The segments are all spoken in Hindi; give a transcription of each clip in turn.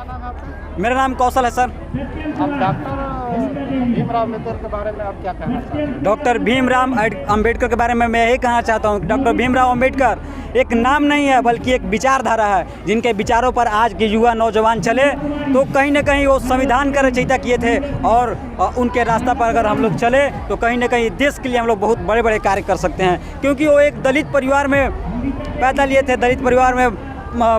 क्या नाम है आपका? मेरा नाम कौशल है सर। आप डॉक्टर भीमराव अम्बेडकर के बारे में आप क्या कहना चाहते हैं? डॉक्टर भीमराव अम्बेडकर के बारे में मैं यही कहना चाहता हूँ। डॉक्टर भीमराव अम्बेडकर एक नाम नहीं है बल्कि एक विचारधारा है, जिनके विचारों पर आज के युवा नौजवान चले तो कहीं ना कहीं वो संविधान का रचयिता किए थे, और उनके रास्ता पर अगर हम लोग चले तो कहीं ना कहीं देश के लिए हम लोग बहुत बड़े बड़े कार्य कर सकते हैं। क्योंकि वो एक दलित परिवार में पैदा लिए थे, दलित परिवार में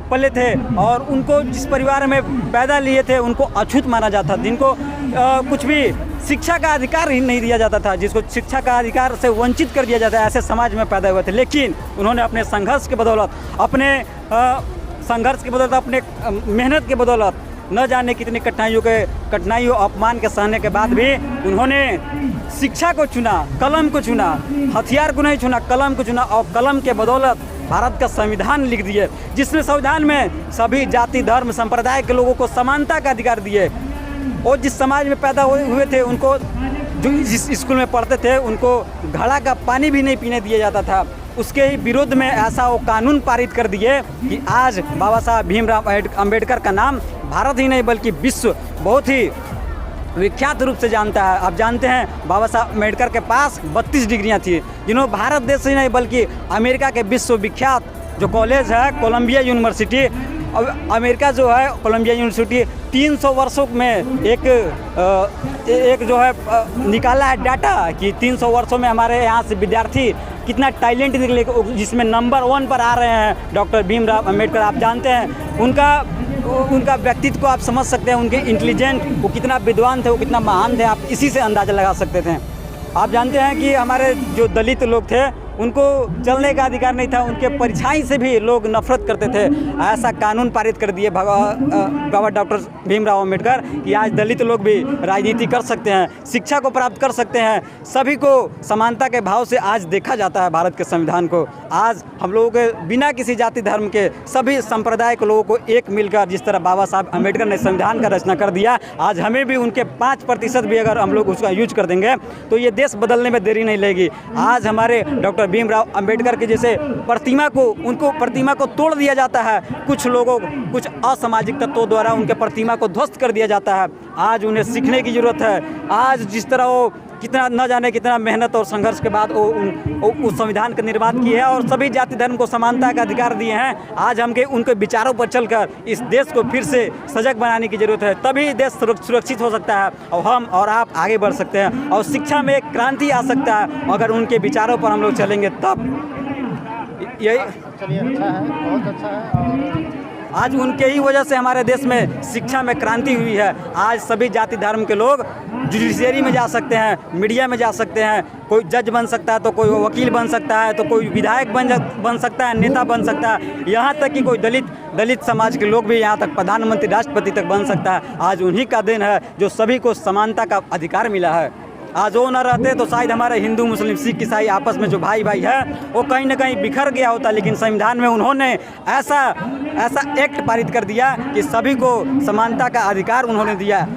पले थे, और उनको जिस परिवार में पैदा लिए थे उनको अछूत माना जाता था, जिनको कुछ भी शिक्षा का अधिकार ही नहीं दिया जाता था, जिसको शिक्षा का अधिकार से वंचित कर दिया जाता है, ऐसे समाज में पैदा हुए थे। लेकिन उन्होंने अपने संघर्ष के बदौलत, अपने अपने मेहनत के बदौलत, न जाने कितनी कठिनाइयों अपमान के सहने के बाद भी उन्होंने शिक्षा को चुना, कलम को चुना, हथियार को नहीं चुना, कलम को चुना, और कलम के बदौलत भारत का संविधान लिख दिए, जिसमें संविधान में सभी जाति धर्म संप्रदाय के लोगों को समानता का अधिकार दिए। और जिस समाज में पैदा हुए थे उनको, जो जिस स्कूल में पढ़ते थे उनको घड़ा का पानी भी नहीं पीने दिया जाता था, उसके ही विरोध में ऐसा वो कानून पारित कर दिए कि आज बाबा साहब भीमराव अम्बेडकर का नाम भारत ही नहीं बल्कि विश्व बहुत ही विख्यात रूप से जानता है। आप जानते हैं बाबा साहब अम्बेडकर के पास 32 डिग्रियां थी, जिन्होंने भारत देश ही नहीं बल्कि अमेरिका के विश्व विख्यात जो कॉलेज है कोलंबिया यूनिवर्सिटी, अमेरिका जो है कोलंबिया यूनिवर्सिटी 300 वर्षों में एक जो है निकाला है डाटा कि 300 वर्षों में हमारे यहाँ से विद्यार्थी कितना टैलेंट निकले, जिसमें नंबर 1 पर आ रहे हैं डॉक्टर भीमराव अम्बेडकर। आप जानते हैं उनका व्यक्तित्व को आप समझ सकते हैं, उनके इंटेलिजेंट, वो कितना विद्वान थे, वो कितना महान थे, आप इसी से अंदाज़ा लगा सकते थे। आप जानते हैं कि हमारे जो दलित लोग थे उनको चलने का अधिकार नहीं था, उनके परछाई से भी लोग नफरत करते थे। ऐसा कानून पारित कर दिए बाबा डॉक्टर भीमराव अम्बेडकर कि आज दलित लोग भी राजनीति कर सकते हैं, शिक्षा को प्राप्त कर सकते हैं, सभी को समानता के भाव से आज देखा जाता है भारत के संविधान को। आज हम लोगों के बिना किसी जाति धर्म के सभी संप्रदाय के लोगों को एक मिलकर, जिस तरह बाबा साहब अम्बेडकर ने संविधान का रचना कर दिया, आज हमें भी उनके 5% भी अगर हम लोग उसका यूज कर देंगे तो ये देश बदलने में देरी नहीं लगेगी। आज हमारे डॉक्टर भीमराव अम्बेडकर के जैसे प्रतिमा को तोड़ दिया जाता है, कुछ लोगों, कुछ असामाजिक तत्वों द्वारा उनके प्रतिमा को ध्वस्त कर दिया जाता है। आज उन्हें सीखने की ज़रूरत है। आज जिस तरह वो कितना न जाने कितना मेहनत और संघर्ष के बाद उस संविधान का निर्माण किए हैं और सभी जाति धर्म को समानता का अधिकार दिए हैं। आज हमके उनके विचारों पर चलकर इस देश को फिर से सजग बनाने की ज़रूरत है, तभी देश सुरक्षित हो सकता है और हम और आप आगे बढ़ सकते हैं और शिक्षा में एक क्रांति आ सकता है अगर उनके विचारों पर हम लोग चलेंगे तब। यही चलिए, अच्छा है, बहुत अच्छा है। और आज उनके ही वजह से हमारे देश में शिक्षा में क्रांति हुई है। आज सभी जाति धर्म के लोग जुडिशरी में जा सकते हैं, मीडिया में जा सकते हैं, कोई जज बन सकता है तो कोई वकील बन सकता है तो कोई विधायक बन सकता है, नेता बन सकता है, यहाँ तक कि कोई दलित समाज के लोग भी यहाँ तक प्रधानमंत्री राष्ट्रपति तक बन सकता है। आज उन्हीं का दिन है जो सभी को समानता का अधिकार मिला है। आज वो न रहते तो शायद हमारे हिंदू मुस्लिम सिख ईसाई आपस में जो भाई है वो कहीं ना कहीं बिखर गया होता, लेकिन संविधान में उन्होंने ऐसा एक्ट पारित कर दिया कि सभी को समानता का अधिकार उन्होंने दिया,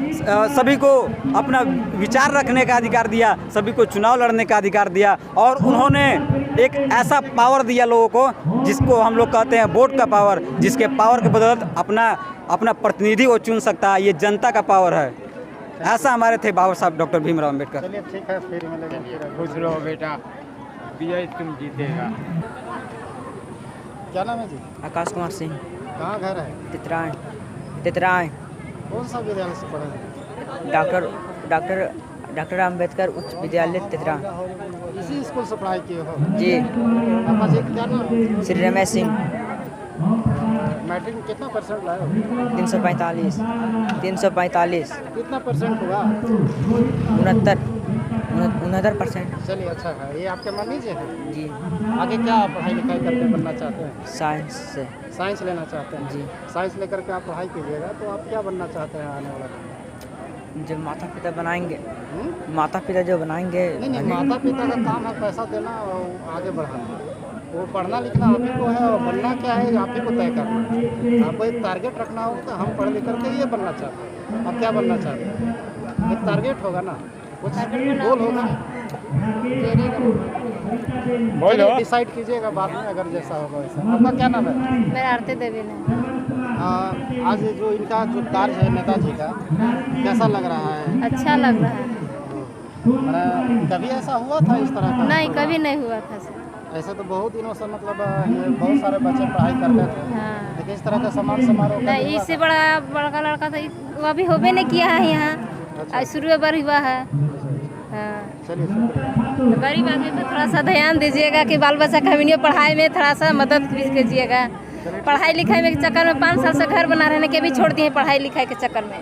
सभी को अपना विचार रखने का अधिकार दिया, सभी को चुनाव लड़ने का अधिकार दिया, और उन्होंने एक ऐसा पावर दिया लोगों को जिसको हम लोग कहते हैं वोट का पावर, जिसके पावर के बदौलत अपना प्रतिनिधि वो चुन सकता है। ये जनता का पावर है। ऐसा हमारे थे बाबा साहब डॉक्टर भीमराव अम्बेडकर। चलिए ठीक है, फिर मिलेंगे। खुश रहो बेटा, विजय तुम जीतेगा। क्या नाम है जी? आकाश कुमार सिंह। कहाँ घर है? तितराय। कौन सा विद्यालय से पढ़े? डॉक्टर अम्बेडकर उच्च विद्यालय तितरा। इसी स्कूल से पढ़ाई किए हो? जी। पापा जी क्या नाम है? श्री रमेश सिंह। मैट्रिक में कितना परसेंट लाए हो? 345। कितना परसेंट हुआ? 69%। चलिए, अच्छा है। ये आपके मम्मी जी हैं? जी। आगे क्या पढ़ाई लिखाई करके बनना चाहते हैं? साइंस से। साइंस लेना चाहते हैं? जी। साइंस लेकर के आप पढ़ाई कीजिएगा तो आप क्या बनना चाहते हैं आने वाला टाइम? जो माता पिता बनाएंगे, माता पिता जो बनाएंगे। नहीं, माता पिता का काम है पैसा देना और आगे बढ़ाना। वो पढ़ना लिखना आप ही को है और बनना क्या है आप ही को तय करना है। आपको एक टारगेट रखना होगा, हम पढ़ लिख करके ये बनना चाहते हैं। आप क्या बनना चाहते हैं? एक टारगेट होगा ना, कुछ गोल होगा, बोलो। डिसाइड कीजिएगा बाद में अगर जैसा होगा वैसा। आपका क्या नाम है? मेरा आरती देवी ने। आज जो इनका जो कार्य है नेताजी का कैसा लग रहा है? अच्छा लग रहा है। कभी ऐसा हुआ था इस तरह का? नहीं, कभी नहीं हुआ था सर। ऐसे तो बहुत दिनों से मतलब ये बहुत सारे बच्चे पढ़ाई करते थे, हाँ। लेकिन इस तरह का समान समारोह कभी नहीं, हुआ इससे था? बड़का लड़का था, वो अभी होबे नहीं किया है यहाँ। अच्छा। आज शुरू बार हुआ है। हाँ। चलिए शुक्रिया। तो गरीब आदमी पे थोड़ा सा ध्यान दीजिएगा कि बाल बच्चा कभी पढ़ाई में थोड़ा सा मदद भी कीजिएगा। पढ़ाई लिखाई में के चक्कर में 5 साल से घर बना रहने के भी छोड़ दिए पढ़ाई लिखाई के चक्कर में।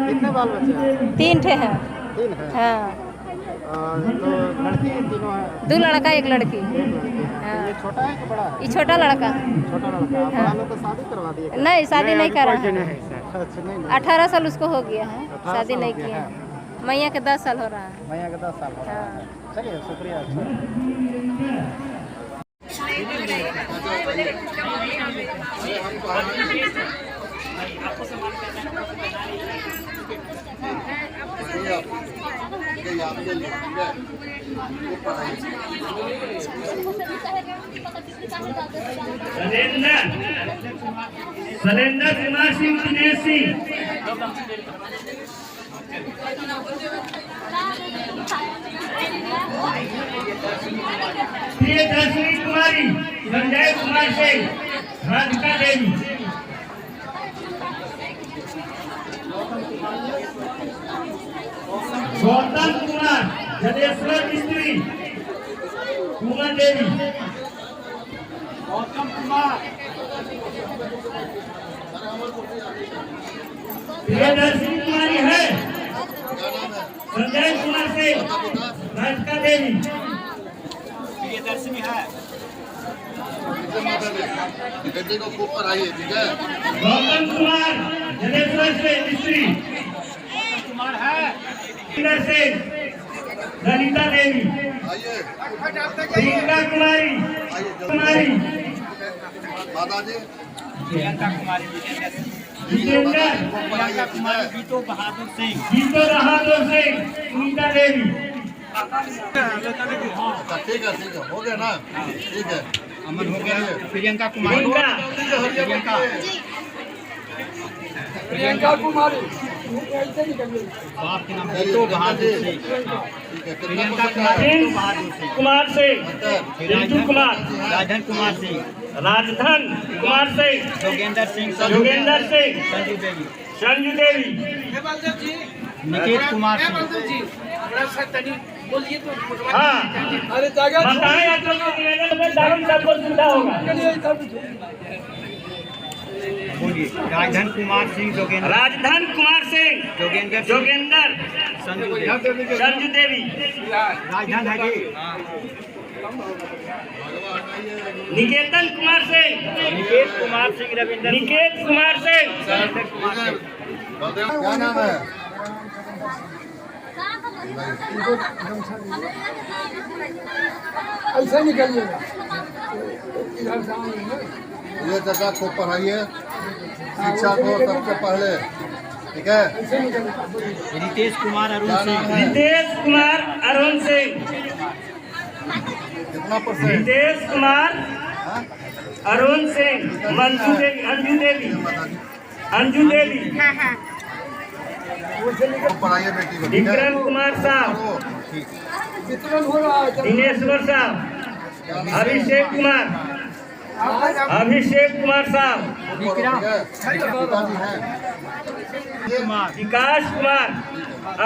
कितने बाल बच्चे हैं? 3 ठे हैं। 3 है। हाँ। तो लड़की तीनों है? 2 लड़का 1 लड़की। एक लड़की। हाँ। ये छोटा है कि बड़ा है? ये छोटा लड़का। छोटा लड़का। आप बड़ा लोग को शादी करवा दिए क्या? नहीं, शादी नहीं करा है। अच्छा, नहीं 18 साल उसको हो गया है, 18 शादी साल नहीं हो गया किया है। है। मैया के 10 साल हो रहा है। मैया के 10 साल हो रहा है। हाँ। चलिए शुक्रिया। अच्छा। शैलेंद्र कुमार सिंह दिनेश सिंह, प्रियदर्शनी कुमारी, संजय कुमार सिंह, राधिका देवी, गौतम कुमार, जदेश्वर मिस्त्री, उमा देवी, गौतम कुमार, प्रियदर्शनी कुमारी है, संजय कुमार सिंह, राधिका देवी, प्रियदर्शनी है, बेटे को खूब पढ़ाइए, ठीक है? गौतम कुमार, जदेश्वर से मिस्त्री, कुमार है, इधर से ललिता देवी, आइए, प्रियंका कुमारी, कुमारी, माता जी प्रियंका कुमारी, जितेंद्र, प्रियंका कुमारी, गीतो बहादुर सिंह, सुनीता देवी, ठीक है, हो गया ना? ठीक है, अमन हो गया। प्रियंका कुमारी, प्रियंका कुमारी, बाप के नाम गीतो बहादुर सिंह, ठीक है। प्रियंका कुमारी, गीतो बहादुर सिंह, कुमार से रिंकू कुमार, राजन कुमार सिंह, राजधन कुमार से जोगेंद्र सिंह, योगेंद्र सिंह, संजू देवी, संजू देवी, निकेत कुमार सिंह, हाँ बताएं आप लोग को निवेदन में दारुण सबको सुविधा होगा। बोलिए। राजधन कुमार सिंह, जोगेंद्र, राजधन कुमार सिंह, जोगेंद्र, संजू देवी, राजधन है जी, निकेतन कुमार सिंह, निकेत कुमार सिंह, रविंद्र, निकेत कुमार सिंह, क्या नाम है? ऐसा निकलिएगा। ये जगह खूब पढ़ाइए, शिक्षा को सबसे पहले, ठीक है? रितेश कुमार अरुण क्या नाम सिंह, है? रितेश कुमार अरुण सिंह, कितना परसेंट? रितेश कुमार हाँ? अरुण सिंह, मंजू देवी, अंजू देवी, अंजू देवी, खूब पढ़ाइए बेटी को, ठीक है? विक्रम कुमार साहब, ओ, ठीक। वितरण हो रहा है। दिनेश्वर साहब, क्या नाम है? अभिषेक कुमार, अभिषेक कुमार साहब, ठीक है? पिताजी हैं। ये विकास कुमार,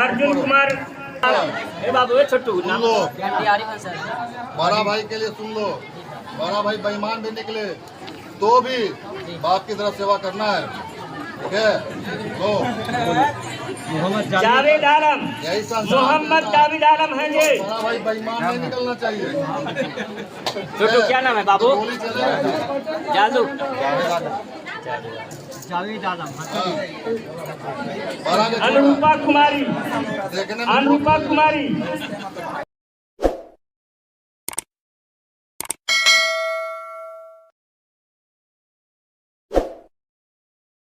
अर्जुन कुमार, बाबू छोटू सुन लो, बड़ा भाई के लिए सुन लो, बड़ा भाई बेईमान भी निकले तो भी बाप की तरफ सेवा करना है, ठीक है? लो, जावेद आलम, यही संस्कार मोहम्मद जावेद आलम है ये। बड़ा भाई बेईमान नहीं निकलना चाहिए। छोटू क्या नाम है बाबू? गोली चले। जादू। जावेद आलम, हाँ। बड़ा के छोटा। अनुरूपा कुमारी, देखने में अनुरूपा कुमारी,